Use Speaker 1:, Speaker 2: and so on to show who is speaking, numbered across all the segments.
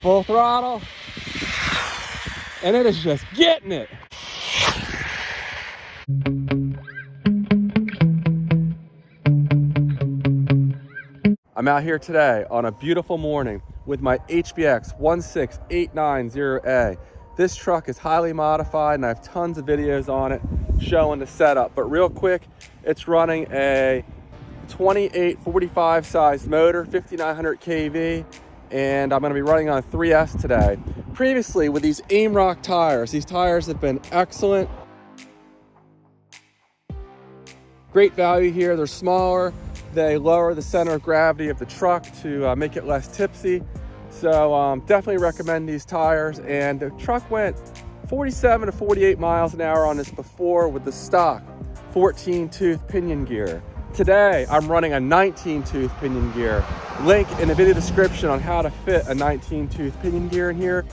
Speaker 1: Full throttle, and it is just getting it. I'm out here today on a beautiful morning with my HBX 16890A. This truck is highly modified and I have tons of videos on it showing the setup. But real quick, it's running a 2845 size motor, 5900 kV, and I'm gonna be running on a 3S today. Previously with these AIMROCK tires, these tires have been excellent. Great value here, they're smaller. They lower the center of gravity of the truck to make it less tipsy. So definitely recommend these tires. And the truck went 47 to 48 miles an hour on this before with the stock 14 tooth pinion gear. Today, I'm running a 19 tooth pinion gear. Link in the video description on how to fit a 19 tooth pinion gear in here.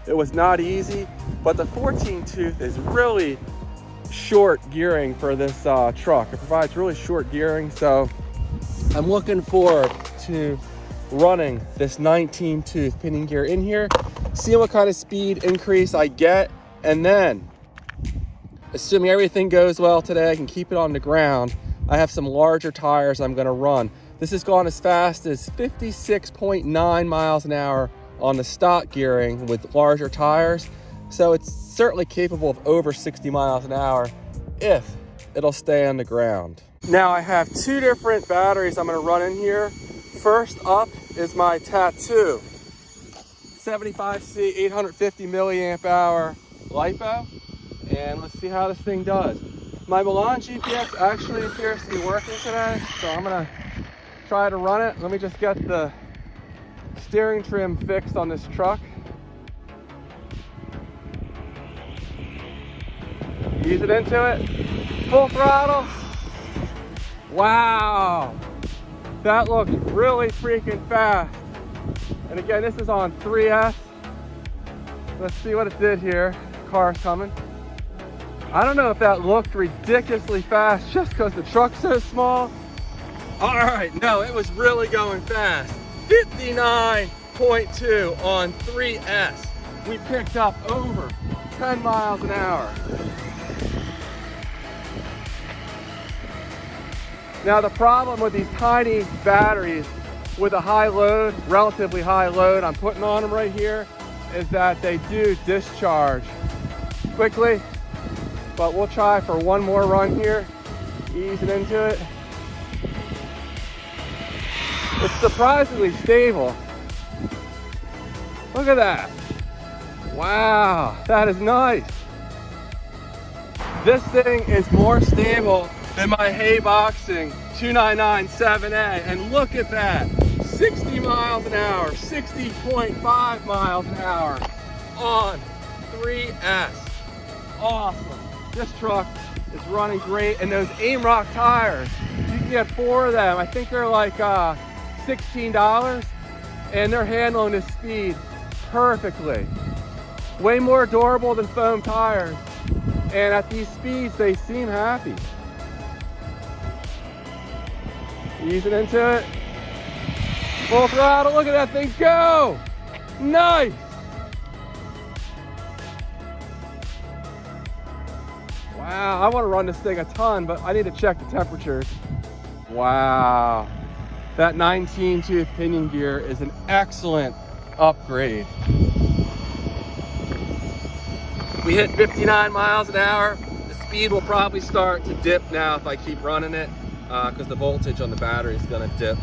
Speaker 1: It was not easy, but the 14 tooth is really short gearing for this truck. It provides really short gearing, so I'm looking forward to running this 19 tooth pinion gear in here, see what kind of speed increase I get, and then assuming everything goes well today, I can keep it on the ground. I have some larger tires I'm gonna run. This has gone as fast as 56.9 miles an hour on the stock gearing with larger tires. So it's certainly capable of over 60 miles an hour if it'll stay on the ground. Now I have two different batteries I'm gonna run in here. First up is my Tattoo 75C 850 milliamp hour LIPO. And let's see how this thing does. My Milan GPX actually appears to be working today, so I'm gonna try to run it. Let me just get the steering trim fixed on this truck. Ease it into it, full throttle. Wow, that looks really freaking fast. And again, this is on 3S. Let's see what it did here. Car's coming. I don't know if that looked ridiculously fast just because the truck's so small. All right, no, it was really going fast. 59.2 on 3S. We picked up over 10 miles an hour. Now the problem with these tiny batteries with a high load, relatively high load I'm putting on them right here, is that they do discharge quickly. But we'll try for one more run here. Ease it into it. It's surprisingly stable. Look at that. Wow, that is nice. This thing is more stable than my Hobbywing 2997A. And look at that. 60 miles an hour, 60.5 miles an hour on 3S. Awesome. This truck is running great, and those AIMROCK tires, you can get 4 of them. I think they're like $16, and they're handling this speed perfectly. Way more durable than foam tires, and at these speeds, they seem happy. Ease it into it. Full throttle, look at that thing go! Nice! Wow, I want to run this thing a ton, but I need to check the temperatures. Wow, that 19 tooth pinion gear is an excellent upgrade. We hit 59 miles an hour. The speed will probably start to dip now if I keep running it, because the voltage on the battery is going to dip.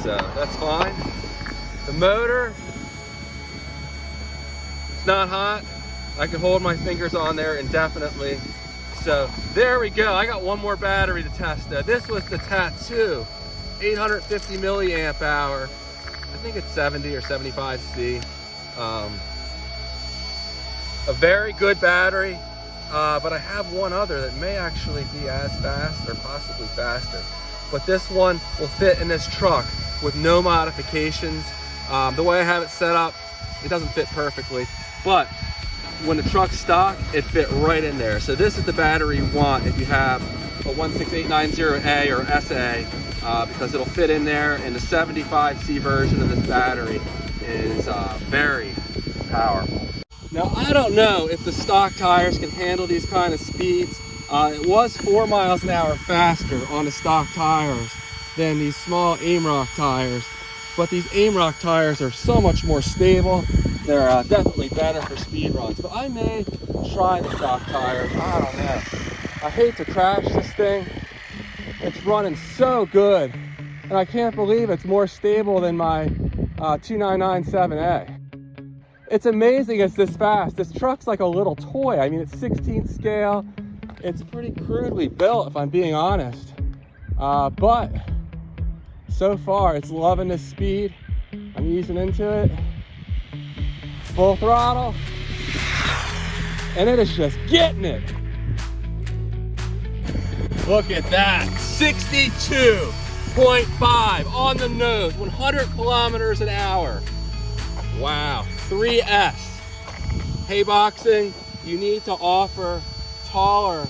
Speaker 1: So that's fine. The motor, it's not hot. I can hold my fingers on there indefinitely. So there we go. I got one more battery to test. This was the Tattoo 850 milliamp hour. I think it's 70 or 75C. A very good battery, but I have one other that may actually be as fast or possibly faster. But this one will fit in this truck with no modifications. The way I have it set up, it doesn't fit perfectly, but when the truck's stock, it fit right in there. So this is the battery you want if you have a 16890A or SA because it'll fit in there, and the 75C version of this battery is very powerful. Now, I don't know if the stock tires can handle these kind of speeds. It was 4 miles an hour faster on the stock tires than these small AIMROCK tires, but these AIMROCK tires are so much more stable. They're definitely better for speed runs, but I may try the stock tires. I don't know. I hate to crash this thing. It's running so good, and I can't believe it's more stable than my 2997A. It's amazing it's this fast. This truck's like a little toy. I mean, it's 16th scale. It's pretty crudely built, if I'm being honest. But so far, it's loving this speed. I'm easing into it. Full throttle. And it is just getting it. Look at that. 62.5 on the nose, 100 kilometers an hour. Wow. 3S. Hey Boxing, you need to offer taller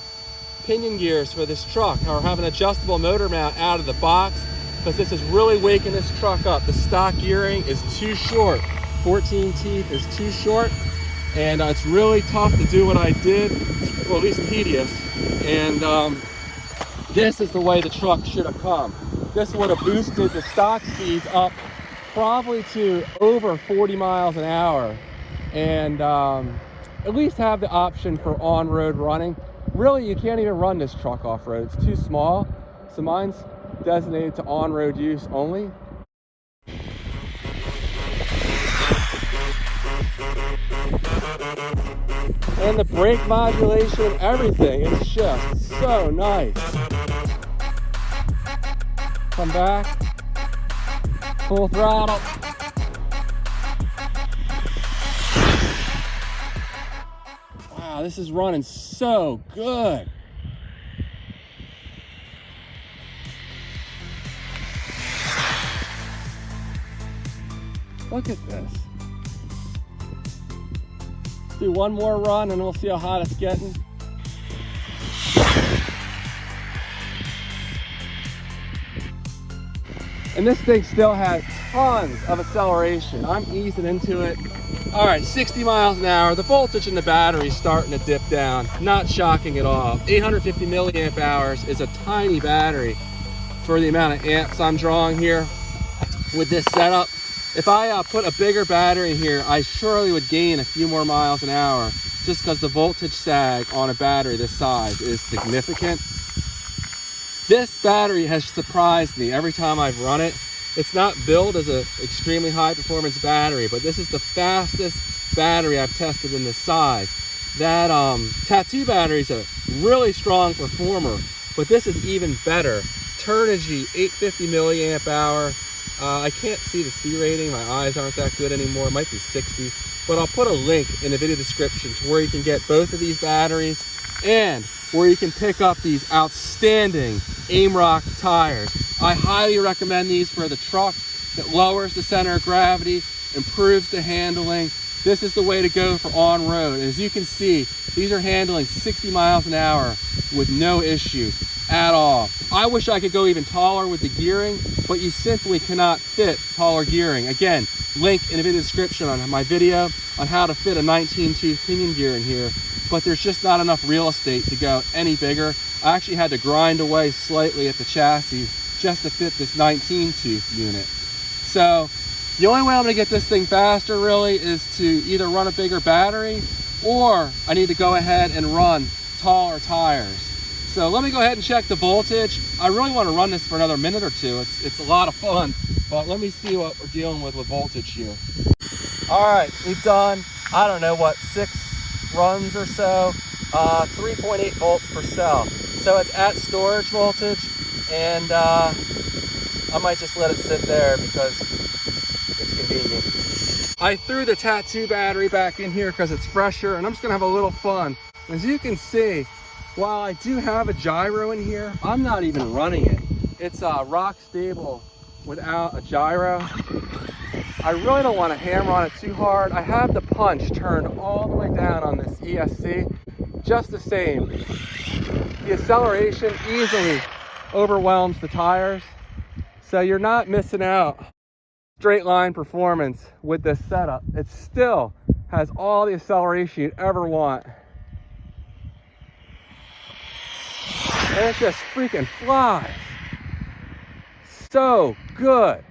Speaker 1: pinion gears for this truck, or have an adjustable motor mount out of the box, because this is really waking this truck up. The stock gearing is too short. 14 teeth is too short, and it's really tough to do what I did, or at least tedious. And this is the way the truck should have come. This would have boosted the stock speeds up probably to over 40 miles an hour, and at least have the option for on-road running. Really, you can't even run this truck off-road. It's too small, so mine's designated to on-road use only. And the brake modulation, everything, it's just so nice. Come back, full throttle. Wow, this is running so good. Look at this. Let's do one more run and we'll see how hot it's getting. And this thing still has tons of acceleration. I'm easing into it. All right, 60 miles an hour. The voltage in the battery is starting to dip down. Not shocking at all. 850 milliamp hours is a tiny battery for the amount of amps I'm drawing here with this setup. If I put a bigger battery in here, I surely would gain a few more miles an hour, just because the voltage sag on a battery this size is significant. This battery has surprised me every time I've run it. It's not built as an extremely high performance battery, but this is the fastest battery I've tested in this size. That Tattoo battery is a really strong performer, but this is even better. Turnigy, 850 milliamp hour. I can't see the C rating. My eyes aren't that good anymore. It might be 60, but I'll put a link in the video description to where you can get both of these batteries and where you can pick up these outstanding AIMROCK tires. I highly recommend these for the truck. That lowers the center of gravity, improves the handling. This is the way to go for on-road. As you can see, these are handling 60 miles an hour with no issue at all. I wish I could go even taller with the gearing, but you simply cannot fit taller gearing. Again, link in the video description on my video on how to fit a 19-tooth pinion gear in here, but there's just not enough real estate to go any bigger. I actually had to grind away slightly at the chassis just to fit this 19-tooth unit. So the only way I'm gonna get this thing faster really is to either run a bigger battery, or I need to go ahead and run taller tires. So let me go ahead and check the voltage. I really want to run this for another minute or two. It's a lot of fun, but let me see what we're dealing with voltage here. All right, we've done, I don't know what, 6 runs or so, 3.8 volts per cell. So it's at storage voltage, and I might just let it sit there because it's convenient. I threw the Tattoo battery back in here because it's fresher, and I'm just gonna have a little fun. As you can see, while I do have a gyro in here, I'm not even running it. It's rock stable without a gyro. I really don't want to hammer on it too hard. I have the punch turned all the way down on this ESC, just the same. The acceleration easily overwhelms the tires. So you're not missing out straight line performance with this setup. It still has all the acceleration you'd ever want. And it just freaking flies. So good.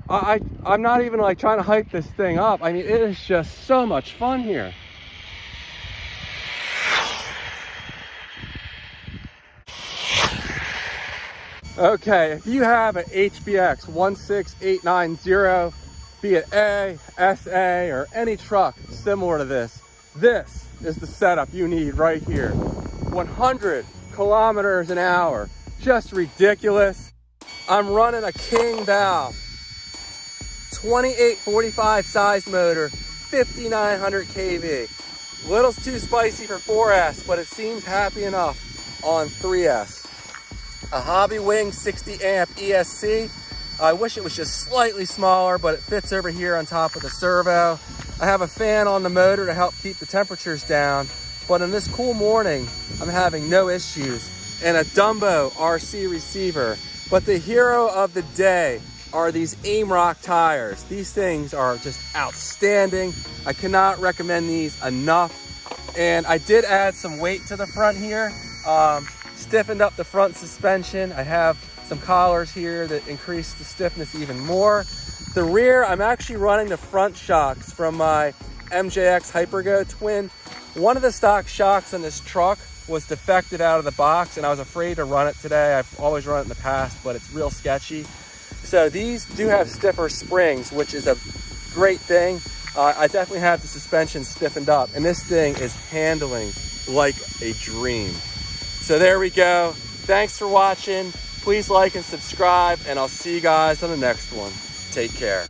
Speaker 1: I'm not even like trying to hype this thing up. I mean, it is just so much fun here. Okay, if you have an HBX 16890, be it A, SA, or any truck similar to this, this is the setup you need right here. 100 kilometers an hour, just ridiculous. I'm running a King valve, 2845 size motor, 5900 kV. Little's too spicy for 4S, but it seems happy enough on 3S. A Hobbywing 60 amp ESC. I wish it was just slightly smaller, but it fits over here on top of the servo. I have a fan on the motor to help keep the temperatures down, but in this cool morning, I'm having no issues. And a Dumbo RC receiver. But the hero of the day are these AIMROCK tires. These things are just outstanding. I cannot recommend these enough. And I did add some weight to the front here. Stiffened up the front suspension. I have some collars here that increase the stiffness even more. The rear, I'm actually running the front shocks from my MJX Hypergo twin. One of the stock shocks on this truck was defective out of the box, and I was afraid to run it today. I've always run it in the past, but it's real sketchy. So these do have stiffer springs, which is a great thing. I definitely have the suspension stiffened up, and this thing is handling like a dream. So there we go. Thanks for watching. Please like and subscribe, and I'll see you guys on the next one. Take care.